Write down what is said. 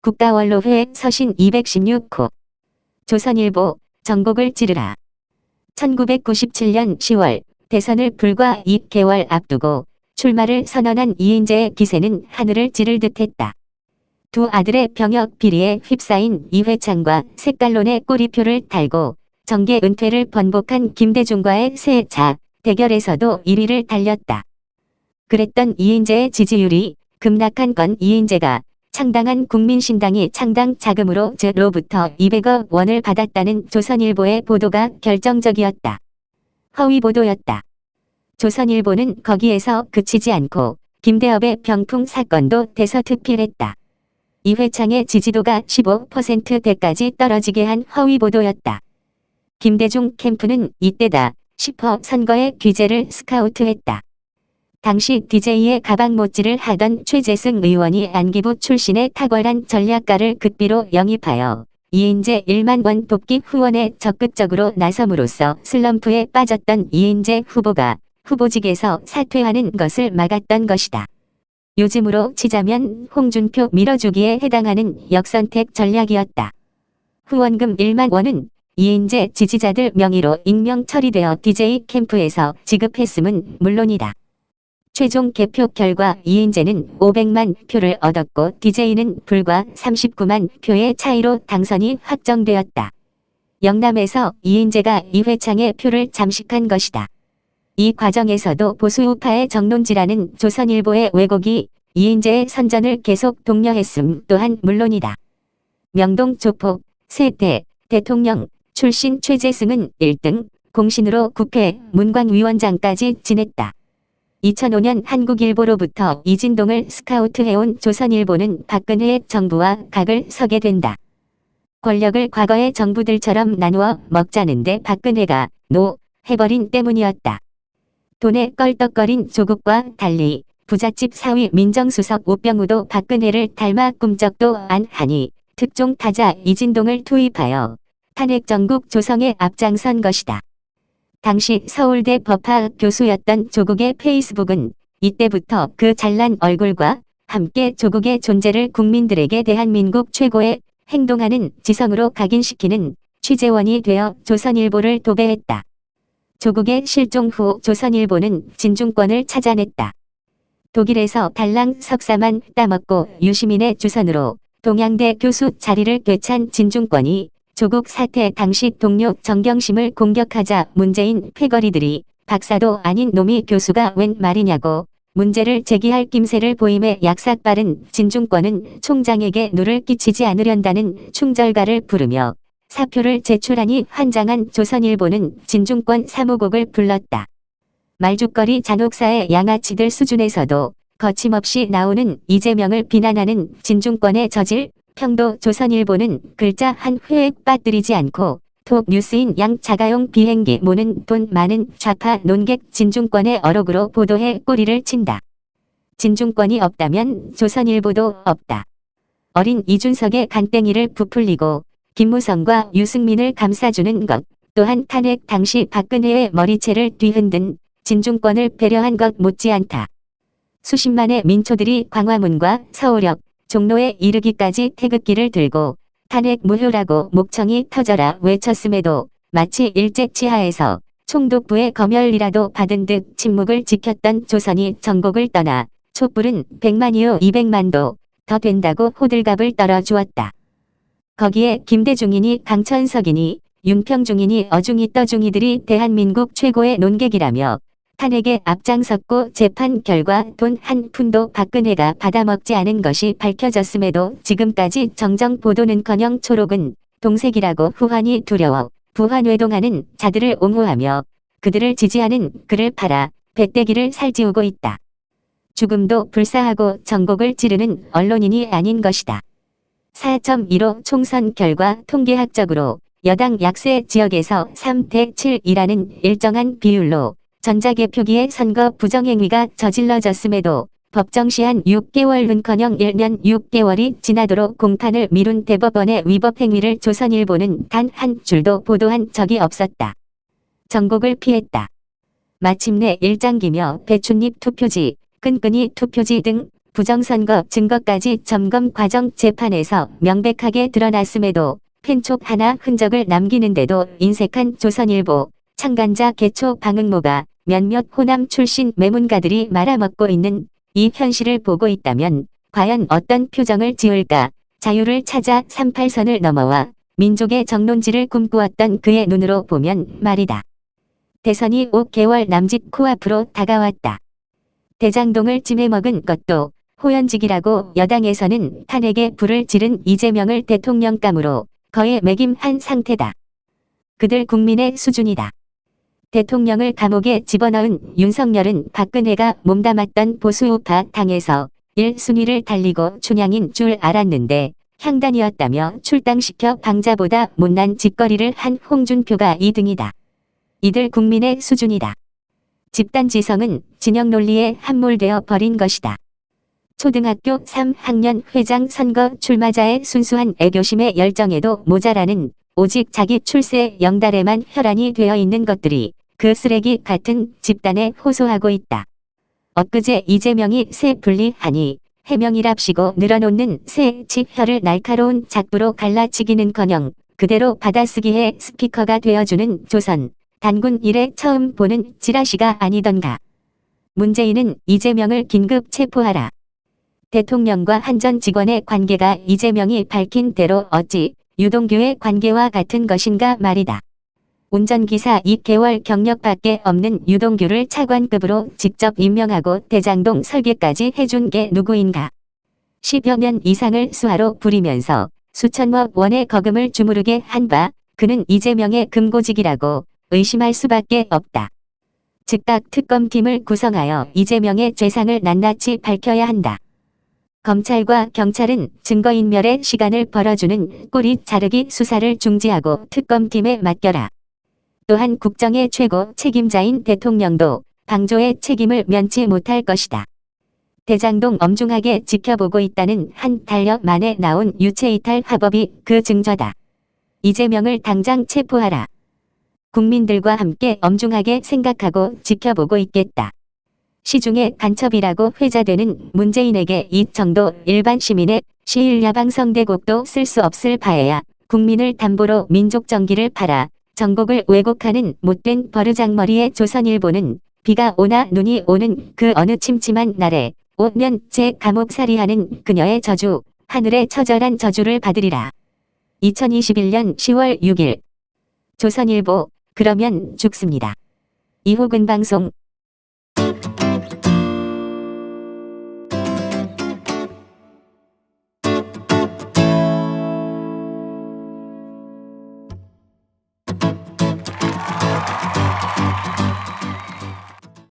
국가원로회 서신 216호. 조선일보 전곡을 찌르라. 1997년 10월 대선을 불과 2개월 앞두고 출마를 선언한 이인재의 기세는 하늘을 찌를 듯했다. 두 아들의 병역 비리에 휩싸인 이회창과 색깔론의 꼬리표를 달고 정계 은퇴를 번복한 김대중과의 세자 대결에서도 1위를 달렸다. 그랬던 이인재의 지지율이 급락한 건 이인재가 창당한 국민신당이 창당 자금으로 즈로부터 200억 원을 받았다는 조선일보의 보도가 결정적이었다. 허위 보도였다. 조선일보는 거기에서 그치지 않고 김대엽의 병풍 사건도 대서특필했다. 이회창의 지지도가 15%대까지 떨어지게 한 허위 보도였다. 김대중 캠프는 이때다 싶어 선거의 귀재를 스카우트했다. 당시 DJ의 가방못질을 하던 최재승 의원이 안기부 출신의 탁월한 전략가를 극비로 영입하여 이인재 1만 원 돕기 후원에 적극적으로 나섬으로써 슬럼프에 빠졌던 이인재 후보가 후보직에서 사퇴하는 것을 막았던 것이다. 요즘으로 치자면 홍준표 밀어주기에 해당하는 역선택 전략이었다. 후원금 1만 원은 이인재 지지자들 명의로 익명 처리되어 DJ 캠프에서 지급했음은 물론이다. 최종 개표 결과 이인재는 500만 표를 얻었고 DJ는 불과 39만 표의 차이로 당선이 확정되었다. 영남에서 이인재가 이회창의 표를 잠식한 것이다. 이 과정에서도 보수우파의 정론지라는 조선일보의 왜곡이 이인재의 선전을 계속 독려했음 또한 물론이다. 명동 조폭, 세대, 대통령 출신 최재승은 1등, 공신으로 국회 문광위원장까지 지냈다. 2005년 한국일보로부터 이진동을 스카우트해온 조선일보는 박근혜의 정부와 각을 서게 된다. 권력을 과거의 정부들처럼 나누어 먹자는데 박근혜가 노 해버린 때문이었다. 돈에 껄떡거린 조국과 달리 부잣집 사위 민정수석 오병우도 박근혜를 닮아 꿈쩍도 안 하니 특종 타자 이진동을 투입하여 탄핵 전국 조성에 앞장선 것이다. 당시 서울대 법학 교수였던 조국의 페이스북은 이때부터 그 잘난 얼굴과 함께 조국의 존재를 국민들에게 대한민국 최고의 행동하는 지성으로 각인시키는 취재원이 되어 조선일보를 도배했다. 조국의 실종 후 조선일보는 진중권을 찾아냈다. 독일에서 달랑 석사만 따먹고 유시민의 주선으로 동양대 교수 자리를 되찾은 진중권이 조국 사태 당시 동료 정경심을 공격하자 문재인 패거리들이 박사도 아닌 놈이 교수가 웬 말이냐고 문제를 제기할 낌새를 보임에 약삭 빠른 진중권은 총장에게 누를 끼치지 않으련다는 충절가를 부르며 사표를 제출하니 환장한 조선일보는 진중권 사무국을 불렀다. 말죽거리 잔혹사의 양아치들 수준에서도 거침없이 나오는 이재명을 비난하는 진중권의 저질 평도 조선일보는 글자 한 획 빠뜨리지 않고 톱 뉴스인 양 자가용 비행기 모는 돈 많은 좌파 논객 진중권의 어록으로 보도해 꼬리를 친다. 진중권이 없다면 조선일보도 없다. 어린 이준석의 간땡이를 부풀리고 김무성과 유승민을 감싸주는 것 또한 탄핵 당시 박근혜의 머리채를 뒤흔든 진중권을 배려한 것 못지않다. 수십만의 민초들이 광화문과 서울역, 종로에 이르기까지 태극기를 들고 탄핵 무효라고 목청이 터져라 외쳤음에도 마치 일제 치하에서 총독부의 검열이라도 받은 듯 침묵을 지켰던 조선이 전국을 떠나 촛불은 100만이요 200만도 더 된다고 호들갑을 떨어주었다. 거기에 김대중이니 강천석이니 윤평중이니 어중이 떠중이들이 대한민국 최고의 논객이라며 탄핵에 앞장섰고 재판 결과 돈 한 푼도 박근혜가 받아먹지 않은 것이 밝혀졌음에도 지금까지 정정 보도는커녕 초록은 동색이라고 후환이 두려워 부환외동하는 자들을 옹호하며 그들을 지지하는 그를 팔아 배때기를 살찌우고 있다. 죽음도 불사하고 전곡을 찌르는 언론인이 아닌 것이다. 4.15 총선 결과 통계학적으로 여당 약세 지역에서 3대 7이라는 일정한 비율로 전자개표기의 선거 부정행위가 저질러졌음에도 법정 시한 6개월은커녕 1년 6개월이 지나도록 공판을 미룬 대법원의 위법행위를 조선일보는 단 한 줄도 보도한 적이 없었다. 전곡을 피했다. 마침내 일장기며 배춧잎 투표지, 끈끈이 투표지 등 부정선거 증거까지 점검 과정 재판에서 명백하게 드러났음에도 펜촉 하나 흔적을 남기는데도 인색한 조선일보 창간자 개초 방응모가 몇몇 호남 출신 매문가들이 말아먹고 있는 이 현실을 보고 있다면 과연 어떤 표정을 지을까. 자유를 찾아 38선을 넘어와 민족의 정론지를 꿈꾸었던 그의 눈으로 보면 말이다. 대선이 5개월 남짓 코앞으로 다가왔다. 대장동을 찜해먹은 것도 호연직이라고 여당에서는 탄핵에 불을 지른 이재명을 대통령감으로 거에 매김한 상태다. 그들 국민의 수준이다. 대통령을 감옥에 집어넣은 윤석열은 박근혜가 몸담았던 보수우파 당에서 1순위를 달리고 춘향인 줄 알았는데 향단이었다며 출당시켜 방자보다 못난 짓거리를 한 홍준표가 2등이다. 이들 국민의 수준이다. 집단지성은 진영 논리에 함몰되어 버린 것이다. 초등학교 3학년 회장 선거 출마자의 순수한 애교심의 열정에도 모자라는 오직 자기 출세 영달에만 혈안이 되어 있는 것들이 그 쓰레기 같은 집단에 호소하고 있다. 엊그제 이재명이 새 분리하니 해명이랍시고 늘어놓는 새 칩혀를 날카로운 작부로 갈라치기는커녕 그대로 받아쓰기해 스피커가 되어주는 조선 단군 이래 처음 보는 찌라시가 아니던가. 문재인은 이재명을 긴급 체포하라. 대통령과 한 전 직원의 관계가 이재명이 밝힌 대로 어찌 유동규의 관계와 같은 것인가 말이다. 운전기사 2개월 경력밖에 없는 유동규를 차관급으로 직접 임명하고 대장동 설계까지 해준 게 누구인가. 10여 년 이상을 수하로 부리면서 수천억 원의 거금을 주무르게 한 바 그는 이재명의 금고직이라고 의심할 수밖에 없다. 즉각 특검팀을 구성하여 이재명의 죄상을 낱낱이 밝혀야 한다. 검찰과 경찰은 증거인멸의 시간을 벌어주는 꼬리 자르기 수사를 중지하고 특검팀에 맡겨라. 또한 국정의 최고 책임자인 대통령도 방조의 책임을 면치 못할 것이다. 대장동 엄중하게 지켜보고 있다는 한 달여 만에 나온 유체이탈 화법이 그 증거다. 이재명을 당장 체포하라. 국민들과 함께 엄중하게 생각하고 지켜보고 있겠다. 시중에 간첩이라고 회자되는 문재인에게 이 정도 일반 시민의 시일야방성대곡도 쓸 수 없을 바에야 국민을 담보로 민족 정기를 팔아 전국을 왜곡하는 못된 버르장머리의 조선일보는 비가 오나 눈이 오는 그 어느 침침한 날에 5년째 감옥살이하는 그녀의 저주, 하늘의 처절한 저주를 받으리라. 2021년 10월 6일 조선일보 그러면 죽습니다. 이호근 방송